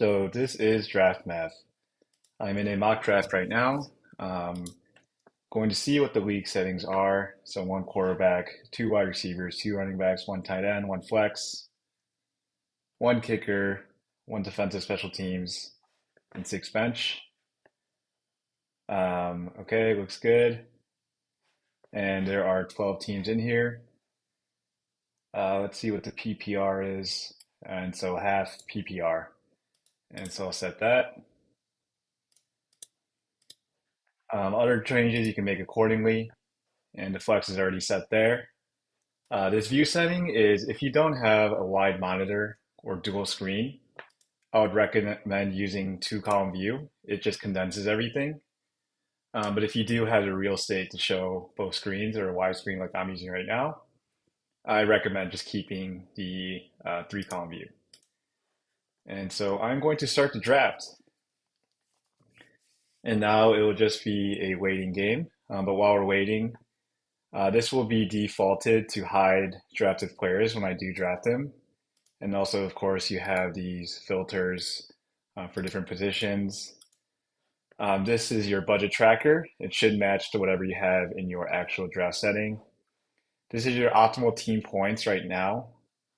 So this is DraftMath. I'm in a mock draft right now. Going to see what the league settings are. So one quarterback, two wide receivers, two running backs, one tight end, one flex, one kicker, one defensive special teams, and six bench. Okay, looks good. And there are 12 teams in here. Let's see what the PPR is. And so half PPR. And so I'll set that. Other changes you can make accordingly, and the flex is already set there. This view setting is if you don't have a wide monitor or dual screen, I would recommend using two-column view. It just condenses everything. But if you do have the real estate to show both screens or a wide screen like I'm using right now, I recommend just keeping the three-column view. And so I'm going to start the draft. And now it will just be a waiting game. But while we're waiting, this will be defaulted to hide drafted players when I do draft them. And also, of course, you have these filters for different positions. This is your budget tracker. It should match to whatever you have in your actual draft setting. This is your optimal team points right now.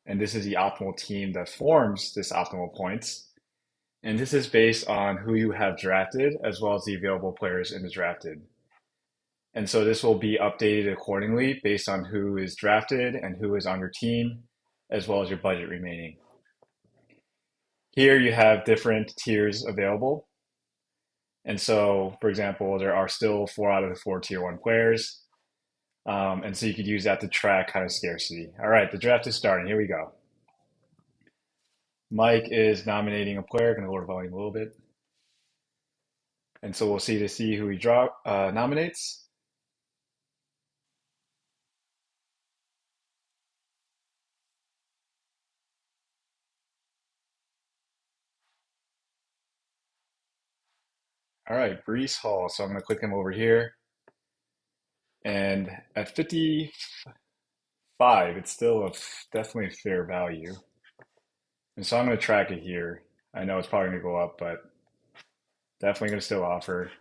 And this is the optimal team that forms this optimal points. And this is based on who you have drafted as well as the available players in the drafted. And so this will be updated accordingly based on who is drafted and who is on your team, as well as your budget remaining. Here you have different tiers available. And so, for example, there are still 4 out of the 4 tier 1 players. And so you could use that to track kind of scarcity. All right, the draft is starting. Here we go. Mike is nominating a player. Going to lower the volume a little bit. And so we'll see who he nominates. All right, Brees Hall. So I'm going to click him over here. And at 55, it's still definitely a fair value. And so I'm going to track it here. I know it's probably going to go up, but definitely going to still offer.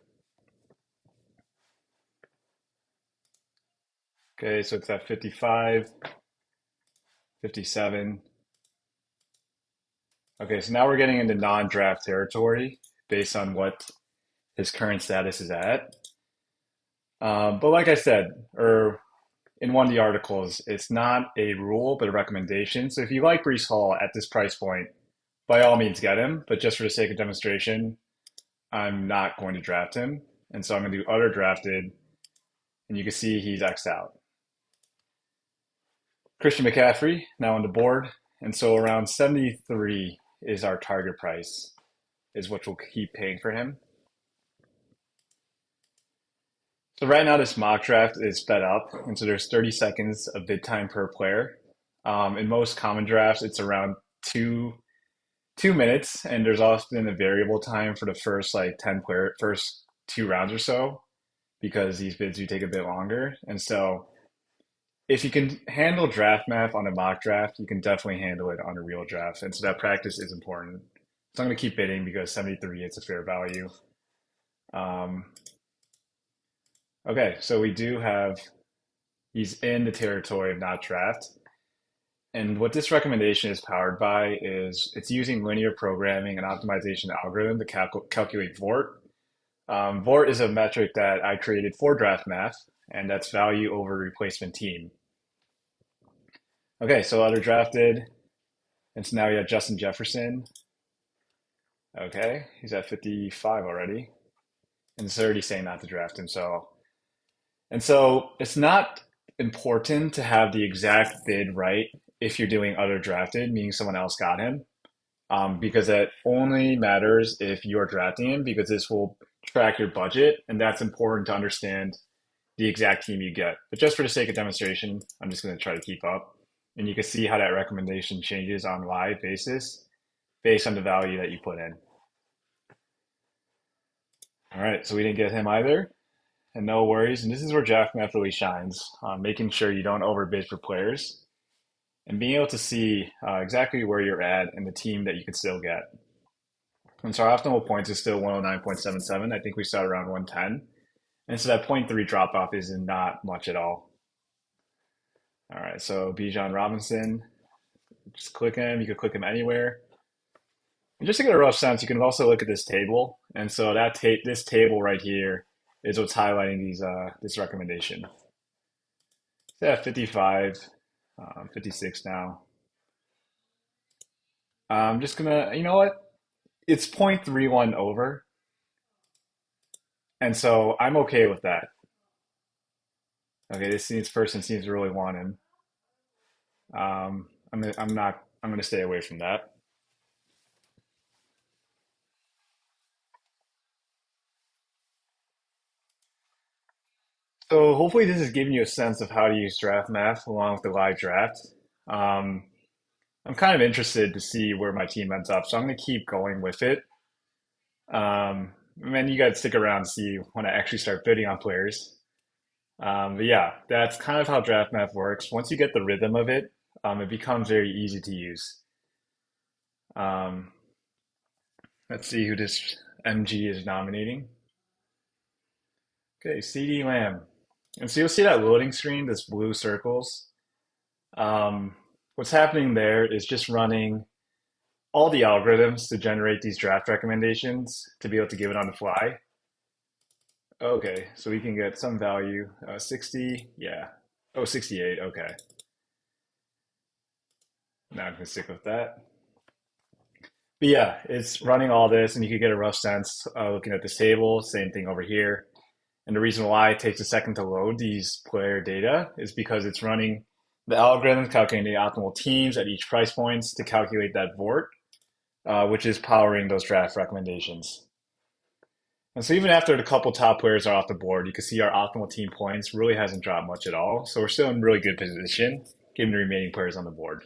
Okay, so it's at 55, 57. Okay, so now we're getting into non-draft territory based on what his current status is at. But like I said, or in one of the articles, it's not a rule, but a recommendation. So if you like Brees Hall at this price point, by all means get him. But just for the sake of demonstration, I'm not going to draft him. And so I'm going to do other drafted, and you can see he's X'd out. Christian McCaffrey now on the board. And so around 73 is our target price, is what we'll keep paying for him. So right now this mock draft is sped up, and so there's 30 seconds of bid time per player. In most common drafts, it's around 2 minutes, and there's often a variable time for the first like first 2 rounds or so, because these bids do take a bit longer. And so if you can handle draft math on a mock draft, you can definitely handle it on a real draft. And so that practice is important. So I'm going to keep bidding because 73 is a fair value. Um, okay, so he's in the territory of not draft. And what this recommendation is powered by is it's using linear programming and optimization algorithm to calculate VORT. VORT is a metric that I created for DraftMath, and that's value over replacement team. Okay, so other drafted, and so now we have Justin Jefferson. Okay, he's at 55 already, and it's already saying not to draft him. And so it's not important to have the exact bid right if you're doing other drafted, meaning someone else got him, because that only matters if you're drafting him, because this will track your budget, and that's important to understand the exact team you get. But just for the sake of demonstration, I'm just going to try to keep up. And you can see how that recommendation changes on a live basis based on the value that you put in. All right, so we didn't get him either, and no worries. And this is where DraftMath really shines, making sure you don't overbid for players and being able to see exactly where you're at and the team that you could still get. And so our optimal points is still 109.77. I think we start around 110. And so that zero point 0.3 drop off is not much at all. All right, so Bijan Robinson, just click him. You could click him anywhere. And just to get a rough sense, you can also look at this table. And so this table right here is what's highlighting this recommendation. So yeah, 55, 56 now. I'm just gonna, you know what? It's 0.31 over. And so I'm okay with that. Okay, this person seems to really want him. I'm gonna stay away from that. So hopefully this is giving you a sense of how to use draft math along with the live draft. Um, I'm kind of interested to see where my team ends up, so I'm gonna keep going with it. And then you gotta stick around to see when I actually start bidding on players. But yeah, that's kind of how draft math works. Once you get the rhythm of it, it becomes very easy to use. Um, let's see who this MG is nominating. Okay, CD Lamb. And so you'll see that loading screen, this blue circles. What's happening there is just running all the algorithms to generate these draft recommendations to be able to give it on the fly. Okay, so we can get some value. 60, yeah. Oh, 68, okay. Now I'm gonna stick with that. But yeah, it's running all this, and you can get a rough sense looking at this table. Same thing over here. And the reason why it takes a second to load these player data is because it's running the algorithm calculating the optimal teams at each price points to calculate that VORT, which is powering those draft recommendations. And so even after the couple top players are off the board, you can see our optimal team points really hasn't dropped much at all. So we're still in really good position given the remaining players on the board.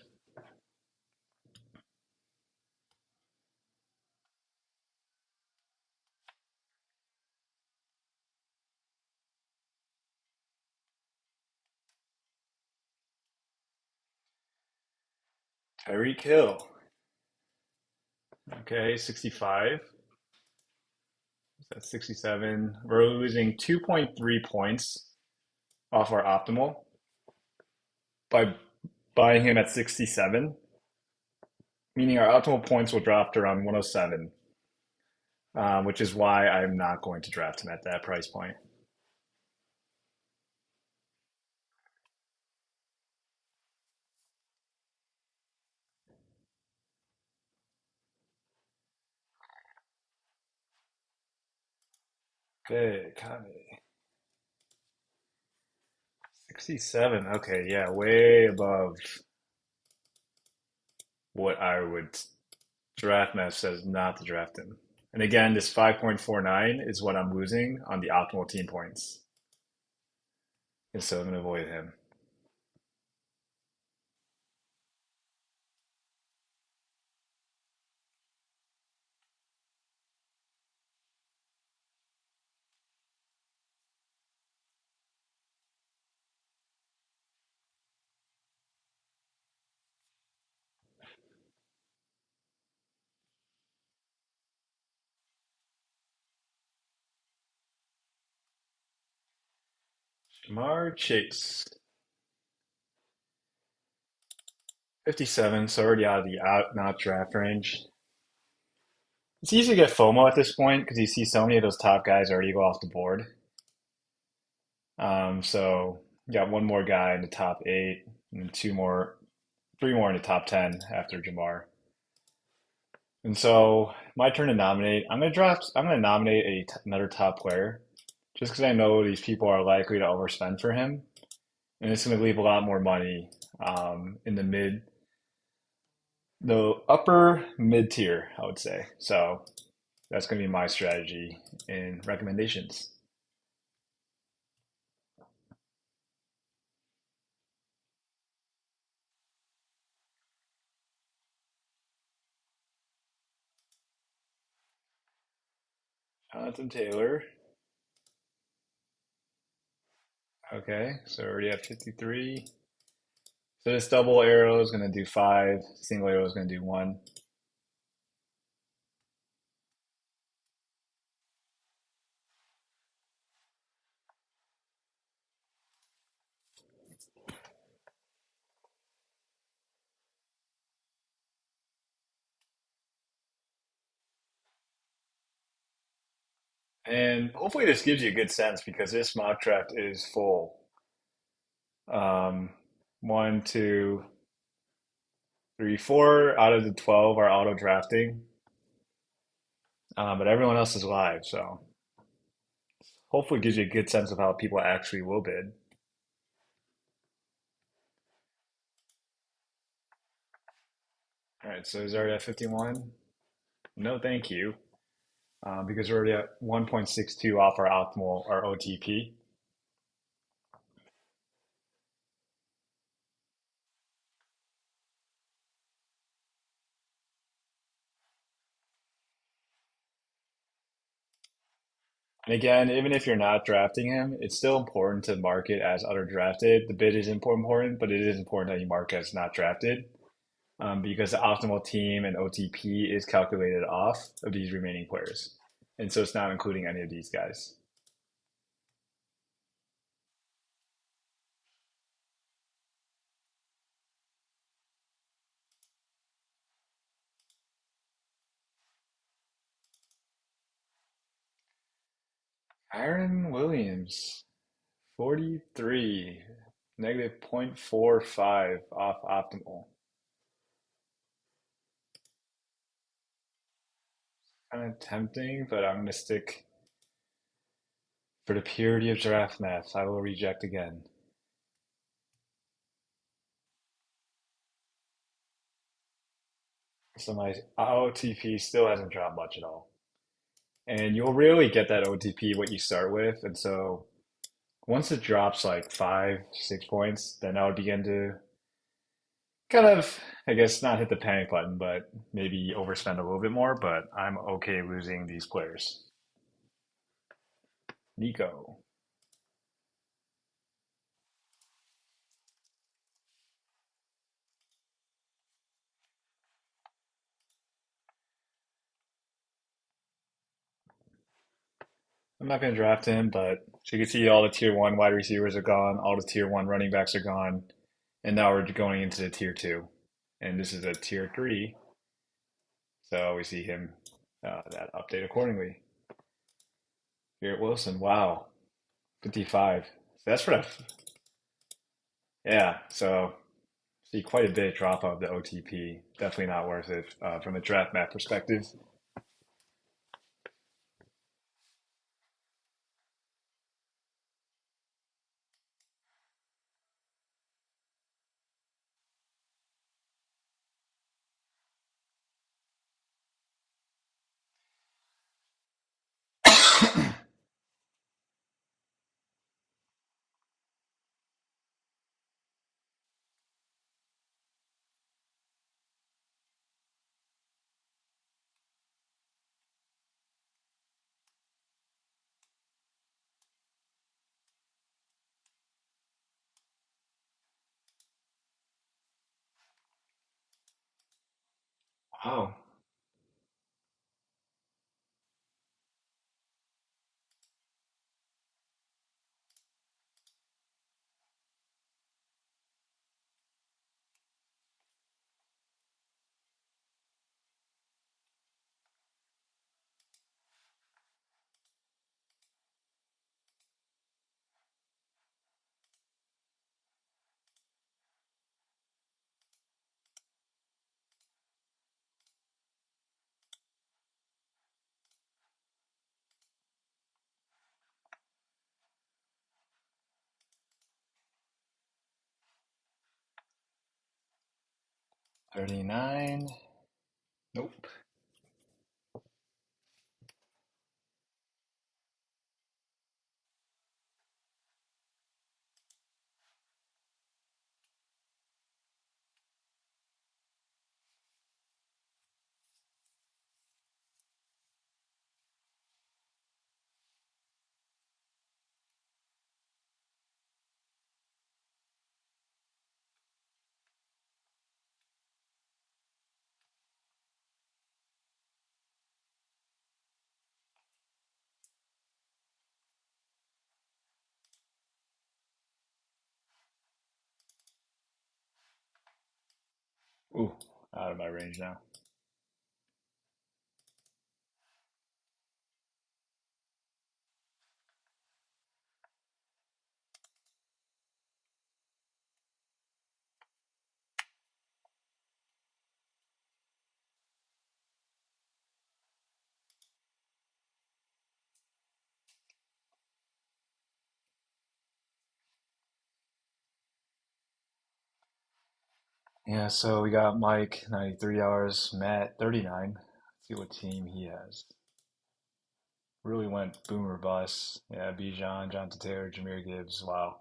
Tyreek Hill. Okay, 65. That's 67. We're losing 2.3 points off our optimal by buying him at 67, meaning our optimal points will drop to around 107, which is why I'm not going to draft him at that price point. Okay, Kane. 67. Okay, yeah, way above what I would draft. Math says not to draft him. And again, this 5.49 is what I'm losing on the optimal team points. And so I'm going to avoid him. Jamar Chase. 57, so already out of the not draft range. It's easy to get FOMO at this point because you see so many of those top guys already go off the board. So you got one more guy in the top eight, and three more in the top 10 after Jamar. And so my turn to nominate. I'm gonna nominate another top player, just because I know these people are likely to overspend for him, and it's gonna leave a lot more money in the upper mid tier, I would say. So that's gonna be my strategy in recommendations. Jonathan Taylor. Okay, so already at 53. So this double arrow is going to do five, single arrow is going to do one. And hopefully this gives you a good sense because this mock draft is full. Um, one, two, three, four out of the 12 are auto drafting, but everyone else is live. So hopefully it gives you a good sense of how people actually will bid. All right, so is already at 51? No, thank you, because we're already at 1.62 off our optimal, our OTP. And again, even if you're not drafting him, it's still important to mark it as other drafted. The bid is important, but it is important that you mark it as not drafted, because the optimal team and OTP is calculated off of these remaining players. And so it's not including any of these guys. Aaron Williams, 43, negative 0.45 off optimal. Kind of tempting, but I'm going to stick for the purity of draft math. I will reject again. So my OTP still hasn't dropped much at all. And you'll rarely get that OTP what you start with. And so once it drops like 5, 6 points, then I would begin to kind of, I guess, not hit the panic button, but maybe overspend a little bit more. But I'm okay losing these players. Nico. I'm not going to draft him, but so you can see all the tier one wide receivers are gone, all the tier one running backs are gone, and now we're going into the tier two. And this is a tier three, so we see him that update accordingly. Garrett Wilson, wow, 55. So that's for that. Yeah, so see quite a bit drop of the OTP. Definitely not worth it from a draft map perspective. 39. Nope. Ooh, out of my range now. Yeah, so we got Mike, 93 hours, Matt, 39. Let's see what team he has. Really went boomer bust. Yeah, Bijan, John Taylor, Jameer Gibbs. Wow.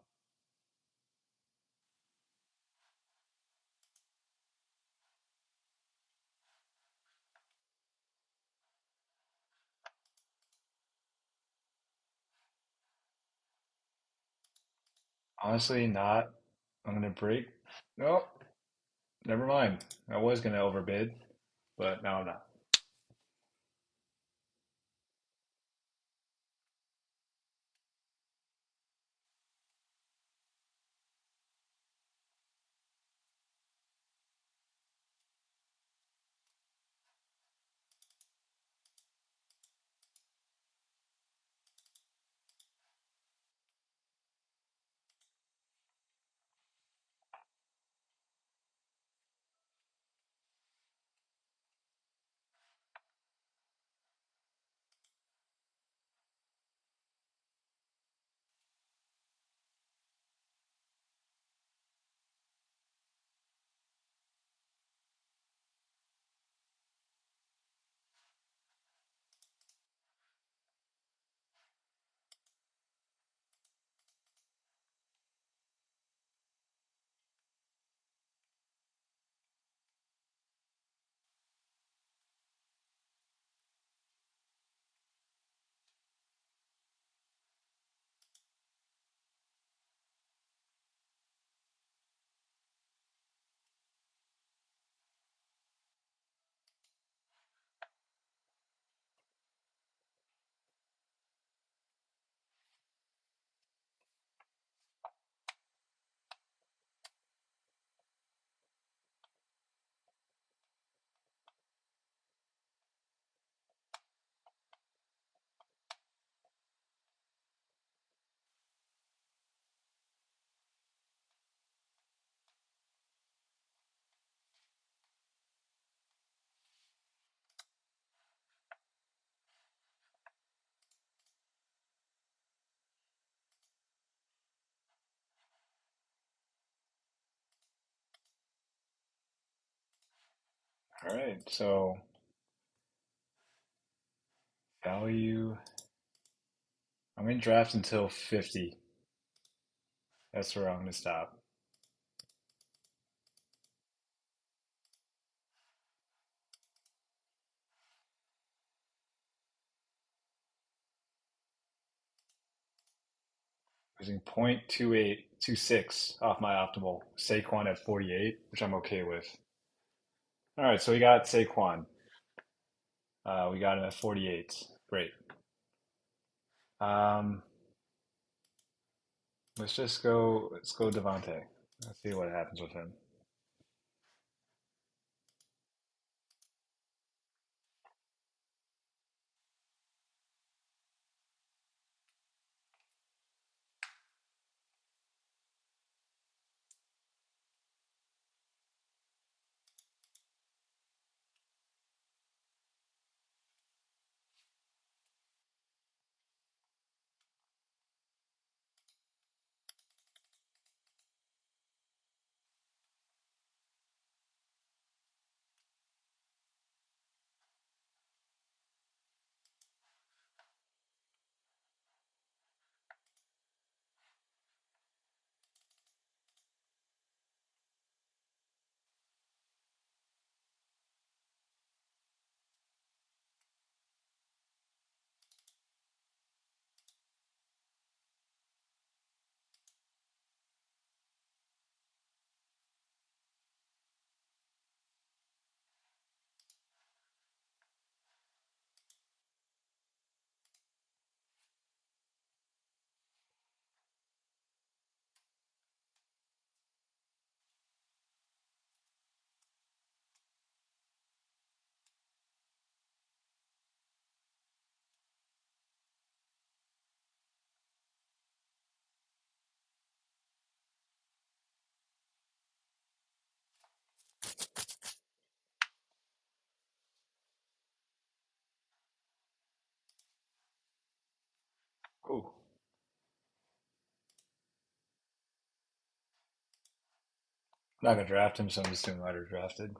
Honestly, not. I'm gonna break. No, never mind. I was gonna overbid, but now I'm not. All right, so value. I'm gonna draft until 50. That's where I'm gonna stop. Using 0.2826 off my optimal. Saquon at 48, which I'm okay with. All right, so we got Saquon. We got him at 48. Great. Um, let's just go. Let's go Devontae. Let's see what happens with him. not gonna draft him, so I'm just doing letter drafted.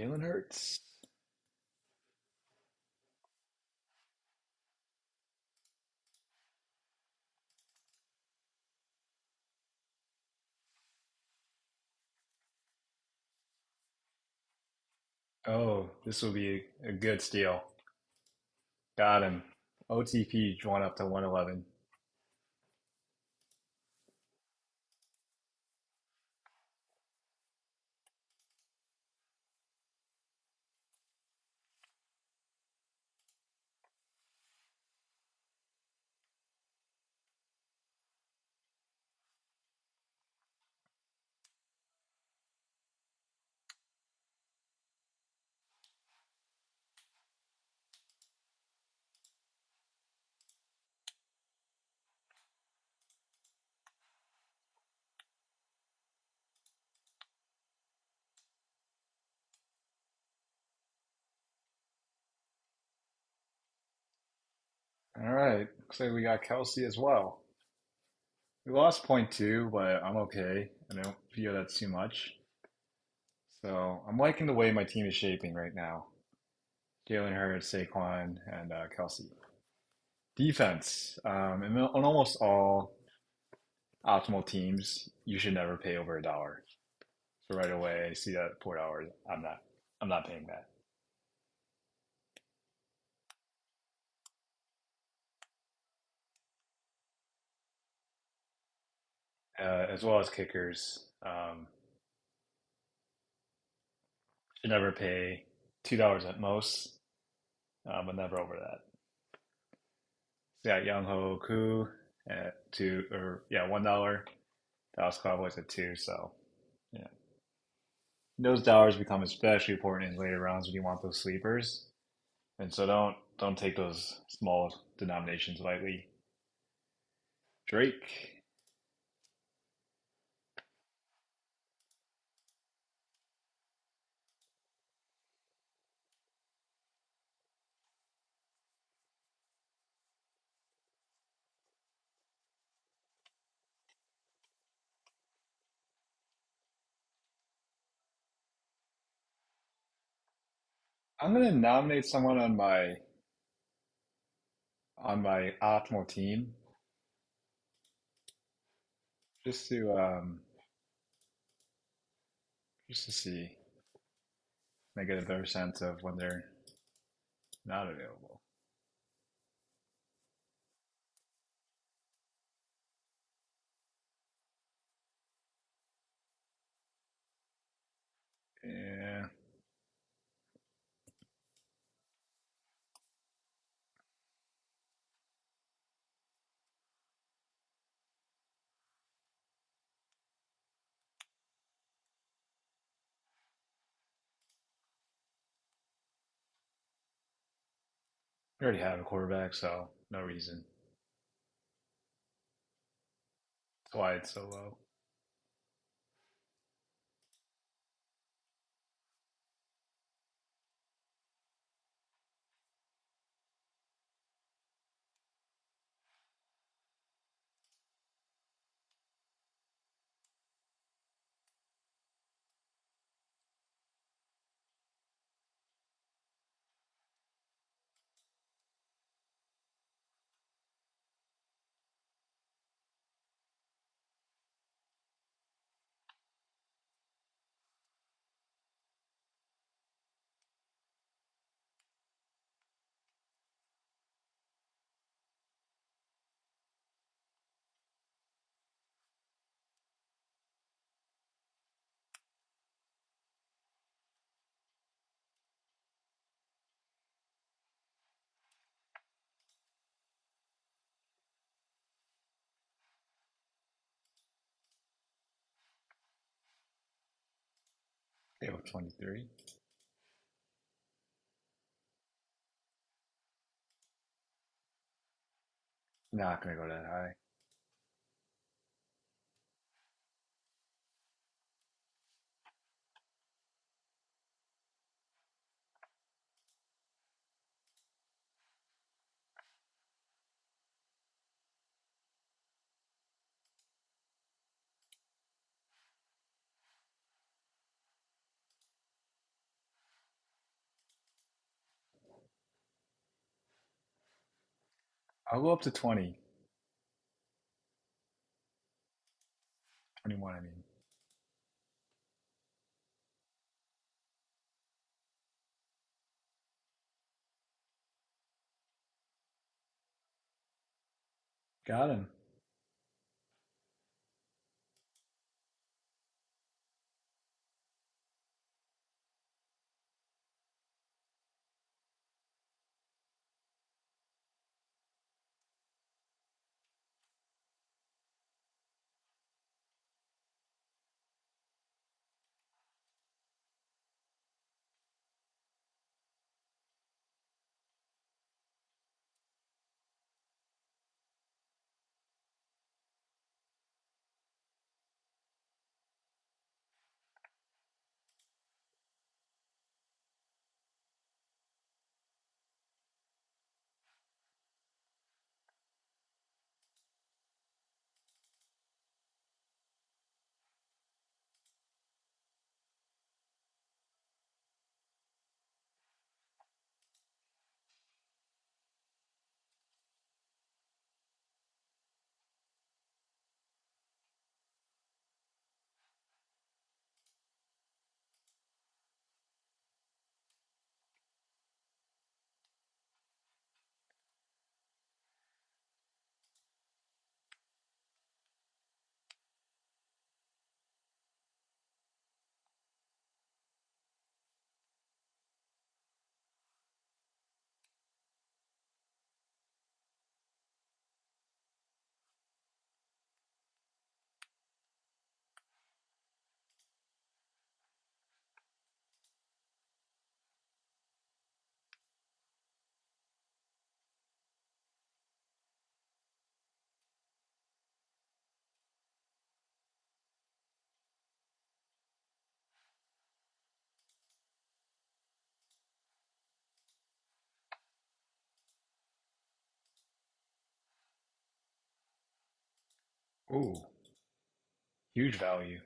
Jalen Hurts. Oh, this will be a good steal. Got him. OTP went up to 111. All right. Looks like we got Kelsey as well. We lost point two, but I'm okay. I don't feel that's too much. So I'm liking the way my team is shaping right now. Jalen Hurts, Saquon, and Kelsey. Defense. On almost all optimal teams, you should never pay over $1. So right away, I see that $4. I'm not. I'm not paying that. As well as kickers. Should never pay $2 at most, but never over that. So yeah, Young Ho Koo at two or yeah $1. Dallas Cowboys at two. So yeah, those dollars become especially important in later rounds when you want those sleepers. And so don't take those small denominations lightly. Drake, I'm gonna nominate someone on my optimal team just to just to see and get a better sense of when they're not available. Yeah, we already have a quarterback, so no reason. That's why it's so low. Okay, with 23. Not gonna go that high. I'll go up to 20, 21. I mean, got him. Ooh, huge value.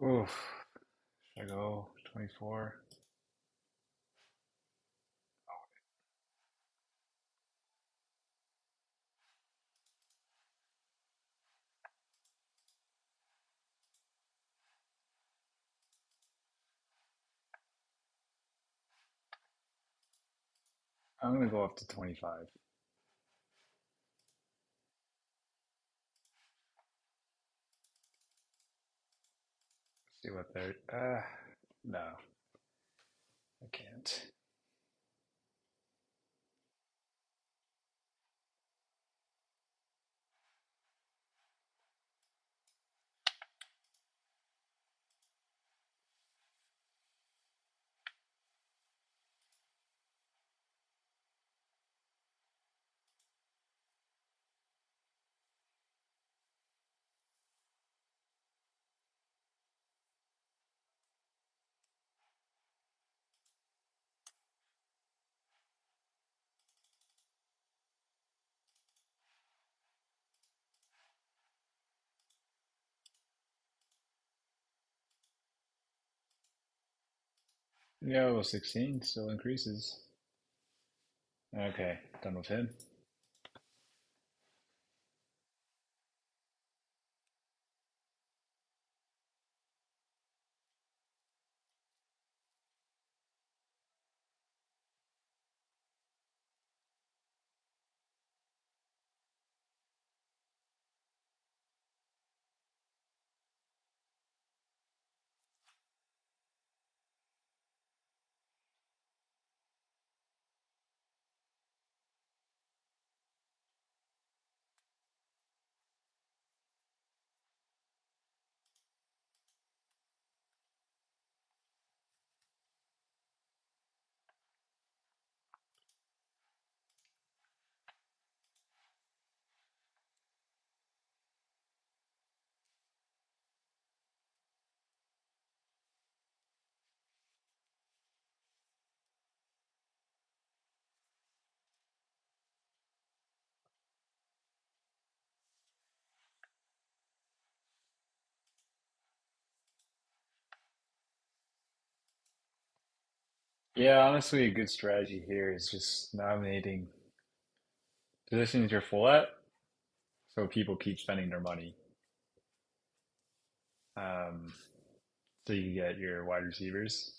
Oof. Should I go 24? I'm gonna go up to 25. See what they're. No, I can't. Yeah, level 16 still increases. Okay, done with him. Yeah, honestly, a good strategy here is just nominating positions you're full at so people keep spending their money. Um, so you can get your wide receivers.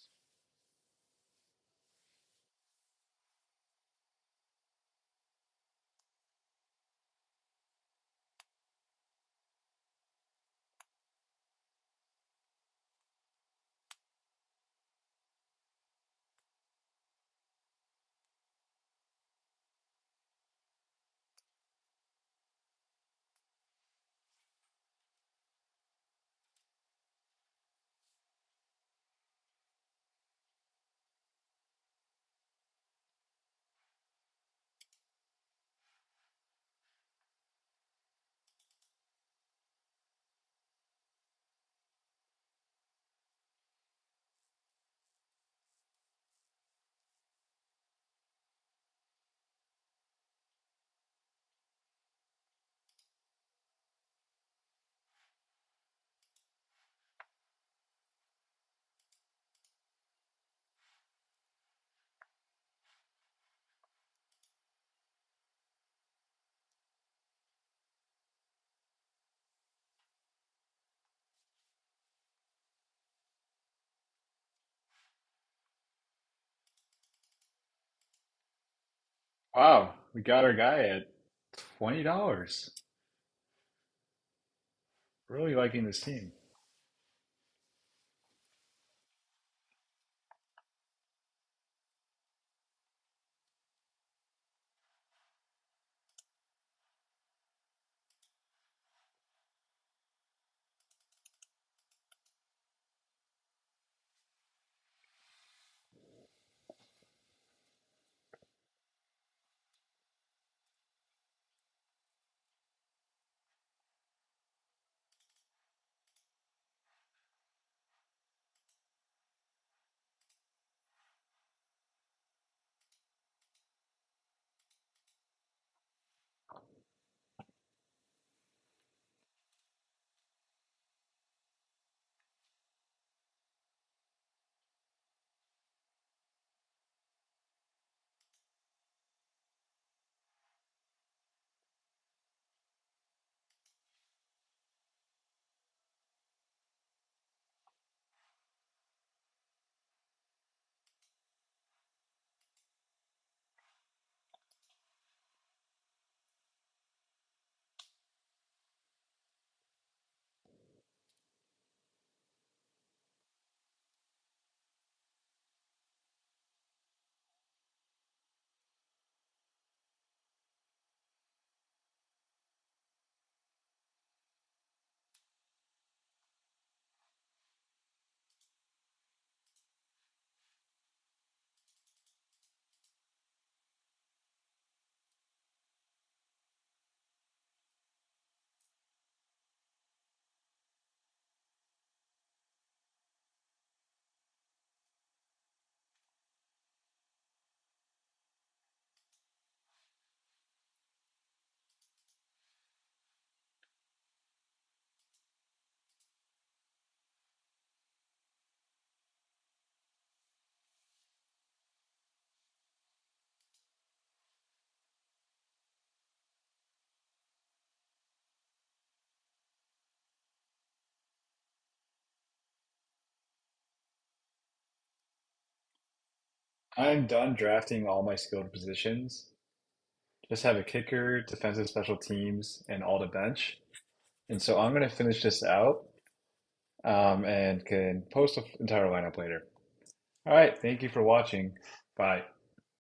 Wow, we got our guy at $20. Really liking this team. I'm done drafting all my skilled positions. Just have a kicker, defensive special teams, and all the bench. And so I'm going to finish this out and can post the entire lineup later. All right, thank you for watching. Bye.